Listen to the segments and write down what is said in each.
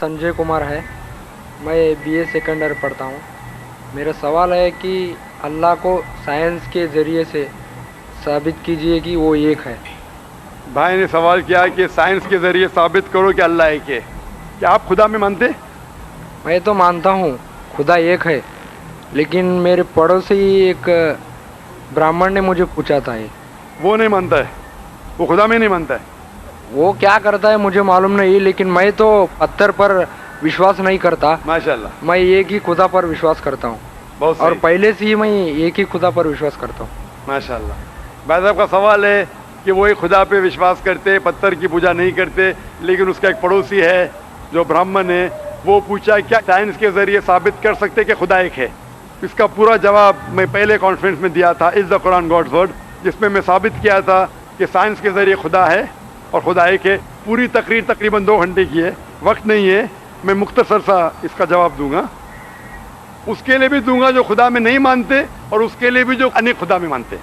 संजय कुमार है। मैं BA second year पढ़ता हूँ। मेरा सवाल है कि अल्लाह को साइंस के ज़रिए से साबित कीजिए कि वो एक है। भाई ने सवाल किया कि साइंस के ज़रिए साबित करो कि अल्लाह एक है। क्या आप खुदा में मानते? मैं तो मानता हूँ खुदा एक है, लेकिन मेरे पड़ोसी एक ब्राह्मण ने मुझे पूछा था ये। वो नहीं मानता है, वो खुदा में नहीं मानता है। वो क्या करता है मुझे मालूम नहीं, लेकिन मैं तो पत्थर पर विश्वास नहीं करता। माशाल्लाह, मैं एक ही खुदा पर विश्वास करता हूँ, बहुत और सही। पहले से ही मैं एक ही खुदा पर विश्वास करता हूँ। माशाल्लाह। भाई साहब का सवाल है कि वो एक खुदा पे विश्वास करते, पत्थर की पूजा नहीं करते, लेकिन उसका एक पड़ोसी है जो ब्राह्मण है, वो पूछा क्या साइंस के ज़रिए साबित कर सकते कि खुदा एक है। इसका पूरा जवाब मैं पहले कॉन्फ्रेंस में दिया था, is the Quran God's word, जिसमें मैं साबित किया था कि साइंस के ज़रिए खुदा है और खुदा एक है। पूरी तकरीर तकरीबन 2 घंटे की है, वक्त नहीं है, मैं मुख्तसर सा इसका जवाब दूंगा। उसके लिए भी दूंगा जो खुदा में नहीं मानते, और उसके लिए भी जो अनेक खुदा में मानते।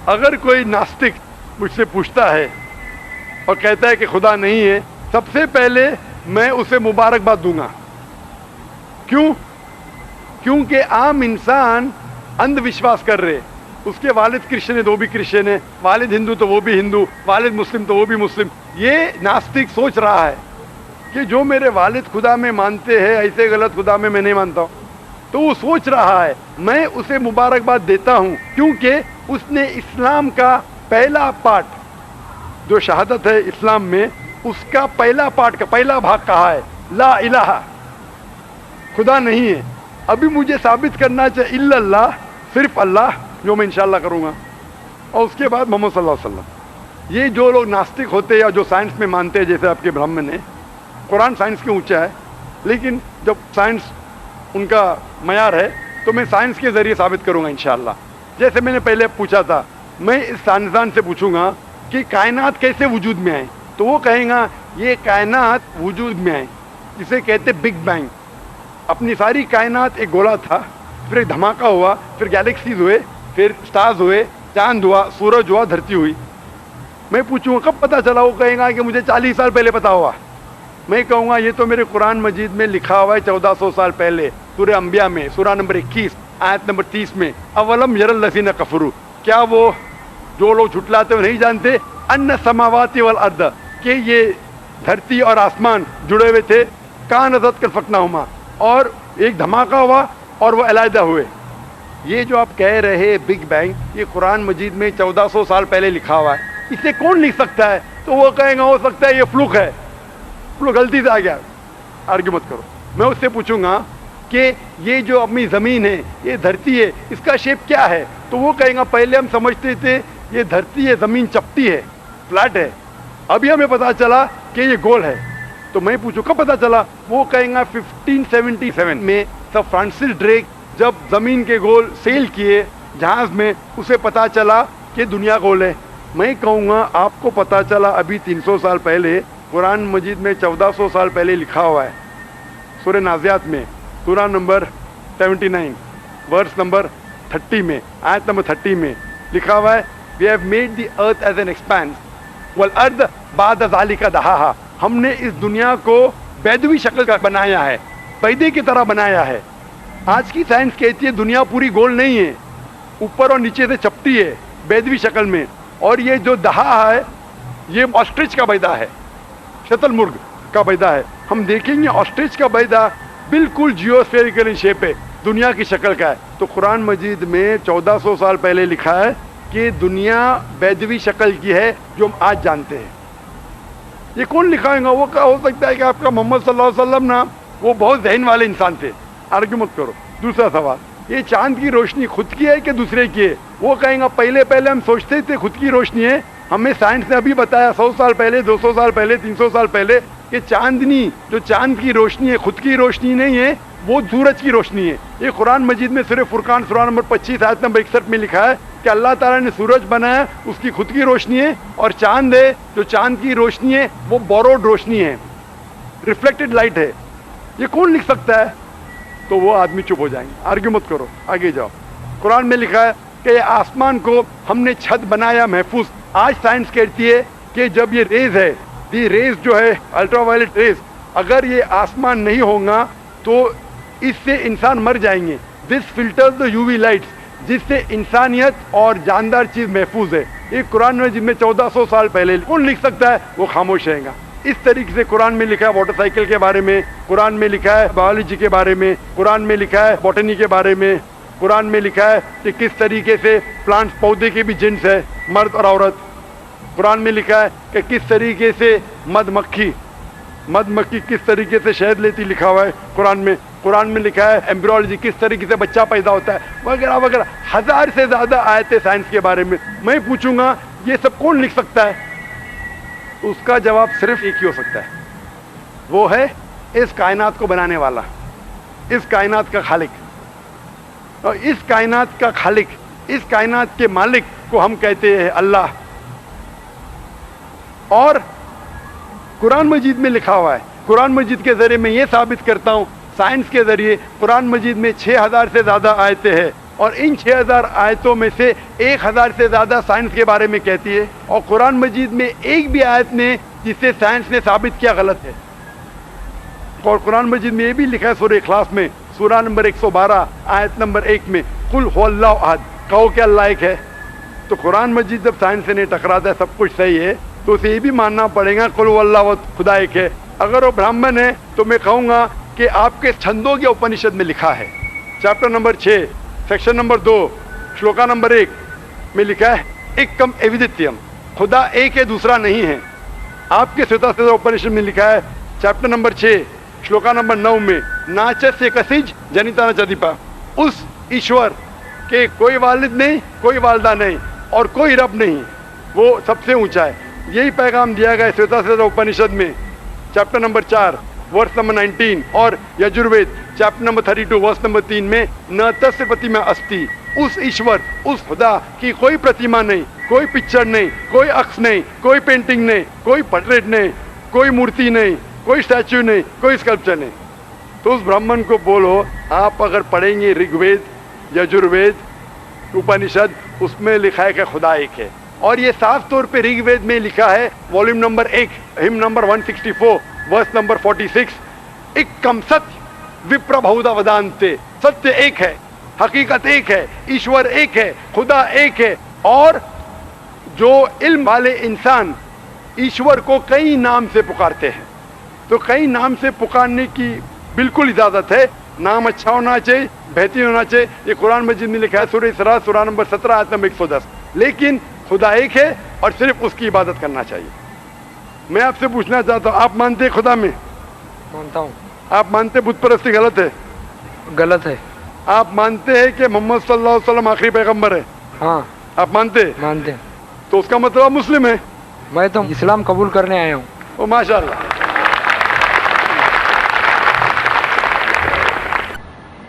अगर कोई नास्तिक मुझसे पूछता है और कहता है कि खुदा नहीं है, सबसे पहले मैं उसे मुबारकबाद दूंगा। क्यों? क्योंकि आम इंसान अंधविश्वास कर रहे। उसके वालिद क्रिश्चियन है तो वो भी क्रिश्चियन है, वालिद हिंदू तो वो भी हिंदू, वालिद मुस्लिम तो वो भी मुस्लिम। ये नास्तिक सोच रहा है कि जो मेरे वालिद खुदा में मानते हैं, ऐसे गलत खुदा में मैं नहीं मानता हूँ। तो वो सोच रहा है, मैं उसे मुबारकबाद देता हूँ, क्योंकि उसने इस्लाम का पहला पार्ट, जो शहादत है इस्लाम में, उसका पहला पार्ट का पहला भाग कहा है, ला इलाहा, खुदा नहीं है। अभी मुझे साबित करना चाहिए इल्लल्लाह, सिर्फ अल्लाह, जो मैं इंशाल्लाह करूँगा, और उसके बाद मोहम्मद सल्लल्लाहु अलैहि वसल्लम। ये जो लोग नास्तिक होते हैं या जो साइंस में मानते हैं, जैसे आपके ब्राह्मण है, कुरान साइंस के ऊंचा है, लेकिन जब साइंस उनका मयार है तो मैं साइंस के ज़रिए साबित करूँगा इंशाल्लाह। जैसे मैंने पहले पूछा था, मैं इस साइंसदान से पूछूंगा कि कायनात कैसे वजूद में आए, तो वो कहेगा ये कायनात वजूद में आए, जिसे कहते बिग बैंग। अपनी सारी कायनात एक गोला था, फिर एक धमाका हुआ, फिर गैलेक्सीज हुए, फिर स्टार्स हुए, चांद हुआ, सूरज हुआ, धरती हुई। मैं पूछूंगा कब पता चला, वो कहेगा कि मुझे 40 साल पहले पता हुआ। मैं कहूँगा ये तो मेरे कुरान मजीद में लिखा हुआ है 1400 साल पहले, सूरह अंबिया में, सूरह नंबर 21 आयत नंबर 30 में, अवलम यरल लज़ीना कफरू, क्या वो जो लोग झुटलाते हुए नहीं जानते, अन्ना समावाति वल अर्द, कि ये धरती और आसमान जुड़े हुए थे, कान अज़त कल फकनाहुमा, और एक धमाका हुआ और वो अलहदा हुए। ये जो आप कह रहे बिग बैंग, ये कुरान मजीद में 1400 साल पहले लिखा हुआ है, इसे कौन लिख सकता है? तो वो कहेगा हो सकता है ये फ्लूक है, फ्लूक गलती से आ गया। आर्ग्यू मत करो। मैं उससे पूछूंगा कि ये जो अपनी ज़मीन है, ये धरती है, इसका शेप क्या है? तो वो कहेगा पहले हम समझते थे ये धरती है, ज़मीन चपटी है, फ्लैट है, अभी हमें पता चला कि ये गोल है। तो मैं पूछूं कब पता चला? वो कहेगा 1577 में सर फ्रांसिस ड्रेक जब ज़मीन के गोल सेल किए जहाज़ में, उसे पता चला कि दुनिया गोल है। मैं कहूँगा आपको पता चला अभी 300 साल पहले, कुरान मजीद में 1400 साल पहले लिखा हुआ है, सूरह नाज़ियात में, सूरह नंबर 79 वर्स नंबर 30 में, आयत नंबर 30 में लिखा हुआ है, we have made the earth as an expanse वल अर्द बाद ज़ालिका दहाहा, हमने इस दुनिया को बैदवी शक्ल का बनाया है, पैदे की तरह बनाया है। आज की साइंस कहती है दुनिया पूरी गोल नहीं है, ऊपर और नीचे से चपटी है बैदवी शक्ल में, और ये जो दहा है ये ऑस्ट्रिच का बैदा है, शतल मुर्ग का बैदा है। हम देखेंगे ऑस्ट्रिच का बैदा बिल्कुल जियोस्फेरिकल इन शेप है, दुनिया की शक्ल का है। तो कुरान मजीद में 1400 साल पहले लिखा है कि दुनिया बैदवी शक्ल की है जो हम आज जानते हैं। ये कौन लिखाएगा? वो क्या हो सकता है कि आपका मोहम्मद सल्लल्लाहु अलैहि वसल्लम ना, वो बहुत जहन वाले इंसान थे। आर्ग्यू मत करो। दूसरा सवाल, ये चांद की रोशनी खुद की है कि दूसरे की है? वो कहेगा पहले पहले हम सोचते थे खुद की रोशनी है, हमें साइंस ने अभी बताया 100 साल पहले, 200 साल पहले, 300 साल पहले कि चांदनी, जो चांद की रोशनी है, खुद की रोशनी नहीं है, वो सूरज की रोशनी है। ये कुरान मजीद में सूरह फुरकान सूरह नंबर 25 आयत नंबर 61 में लिखा है कि अल्लाह ताला ने सूरज बनाया, उसकी खुद की रोशनी है, और चांद है, जो चांद की रोशनी है वो बोरोड रोशनी है, रिफ्लेक्टेड लाइट है। ये कौन लिख सकता है? तो वो आदमी चुप हो जाएंगे। आर्ग्यू मत करो, आगे जाओ। कुरान में लिखा है कि आसमान को हमने छत बनाया महफूज। आज साइंस कहती है कि जब ये रेज है, दी रेज जो है अल्ट्रावायलेट रेज, اگر یہ آسمان نہیں ہوگا تو اس سے انسان مر جائیں گے. This filters the U V lights, جس سے انسانیت اور جاندار چیز محفوظ ہے. یہ قرآن میں جن میں 1400 سال پہلے کون لکھ سکتا ہے, وہ خاموش رہے گا. اس طریقے سے قرآن میں لکھا ہے واٹر سائیکل کے بارے میں, قرآن میں لکھا ہے بایولوجی کے بارے میں, قرآن میں لکھا ہے بوٹنی کے بارے میں, قرآن میں لکھا ہے کہ کس طریقے سے پلانٹس پودے کے بھی جنس ہے, مرد اور عورت. قرآن میں لکھا ہے کہ کس طریقے سے مد مکھی کس طریقے سے شہد لیتی, لکھا ہوا ہے قرآن میں. قرآن میں لکھا ہے ایمبریولوجی کس طریقے سے بچہ پیدا ہوتا ہے, وغیرہ وغیرہ. 1000 سے زیادہ آیتیں سائنس کے بارے میں. میں پوچھوں گا یہ سب کون لکھ سکتا ہے؟ اس کا جواب صرف ایک ہی ہو سکتا ہے, وہ ہے اس کائنات کو بنانے والا, اس کائنات کا خالق. اور اس کائنات کا خالق, اس کائنات کے مالک کو ہم کہتے ہیں اللہ. اور قرآن مجید میں لکھا ہوا ہے, قرآن مجید کے ذریعے میں یہ ثابت کرتا ہوں, سائنس کے ذریعے قرآن مجید میں 6000 سے زیادہ آیتیں ہیں, اور ان 6000 آیتوں میں سے 1000 سے زیادہ سائنس کے بارے میں کہتی ہے, اور قرآن مجید میں ایک بھی آیت نے جسے سائنس نے ثابت کیا غلط ہے. اور قرآن مجید میں یہ بھی لکھا ہے سورہ اخلاص میں, سورہ نمبر 112 آیت نمبر 1 میں, قل هو اللہ احد, کہو کہ اللہ ایک ہے. تو قرآن مجید جب سائنس سے نہیں ٹکراتا ہے, سب کچھ صحیح ہے, تو اسے یہ بھی ماننا پڑے گا قل هو اللہ احد, خدا ایک ہے. اگر وہ برہمن ہے تو میں کہوں گا کہ آپ کے چھندوگیہ اپنشد میں لکھا ہے, chapter number 6 section number 2 shloka number 1 میں لکھا ہے ایکم ایودتیم, خدا ایک ہے دوسرا نہیں ہے. آپ کے سوتا سوتا اپنشد میں لکھا ہے چیپٹر نمبر 6 شلوکا نمبر 9 میں ناچس کسج جنیتا نچدیپا, اس ایشور کے کوئی والد نہیں, کوئی والدہ نہیں, اور کوئی رب نہیں, وہ سب سے اونچا ہے. یہی پیغام دیا گیا سوتا سوتا اپنشد میں چیپٹر نمبر 4 ورس نمبر 19, اور Yajurveda chapter number 32 verse number 3 میں نہ تس پرتیما استی, اس ایشور, اس خدا کی کوئی پرتیما نہیں, کوئی پکچر نہیں, کوئی عکس نہیں, کوئی پینٹنگ نہیں, کوئی پورٹریٹ نہیں, کوئی مورتی نہیں, کوئی اسٹیچو نہیں, کوئی اسکلپچر نہیں. تو اس برہمن کو بولو, آپ اگر پڑھیں گے رگ وید یجروید اپنشد, اس میں لکھا ہے کہ خدا ایک ہے. اور یہ صاف طور پہ رگ وید میں لکھا ہے والیوم نمبر 1 ہم نمبر 164 ورس نمبر 46, ایکم ستیہ وپر بہودا ودانتے, ستیہ ایک ہے, حقیقت ایک ہے, ایشور ایک ہے, خدا ایک ہے. اور جو علم والے انسان ایشور کو کئی نام سے پکارتے ہیں, تو کئی نام سے پکارنے کی بالکل اجازت ہے. نام اچھا ہونا چاہیے, بہترین ہونا چاہیے. یہ قرآن مجید میں لکھا ہے سورہ اسراء سورہ نمبر 17 آیت نمبر 110. لیکن خدا ایک ہے اور صرف اس کی عبادت کرنا چاہیے. میں آپ سے پوچھنا چاہتا ہوں, آپ مانتے ہیں خدا میں؟ مانتا ہوں. آپ مانتے ہیں بت پرستی غلط ہے؟ غلط ہے. آپ مانتے ہیں کہ محمد صلی اللہ علیہ وسلم آخری پیغمبر ہے؟ ہاں آپ مانتے ہیں؟ مانتے ہیں. تو اس کا مطلب آپ مسلم ہے. میں تو اسلام قبول کرنے آیا ہوں. او ماشاء اللہ.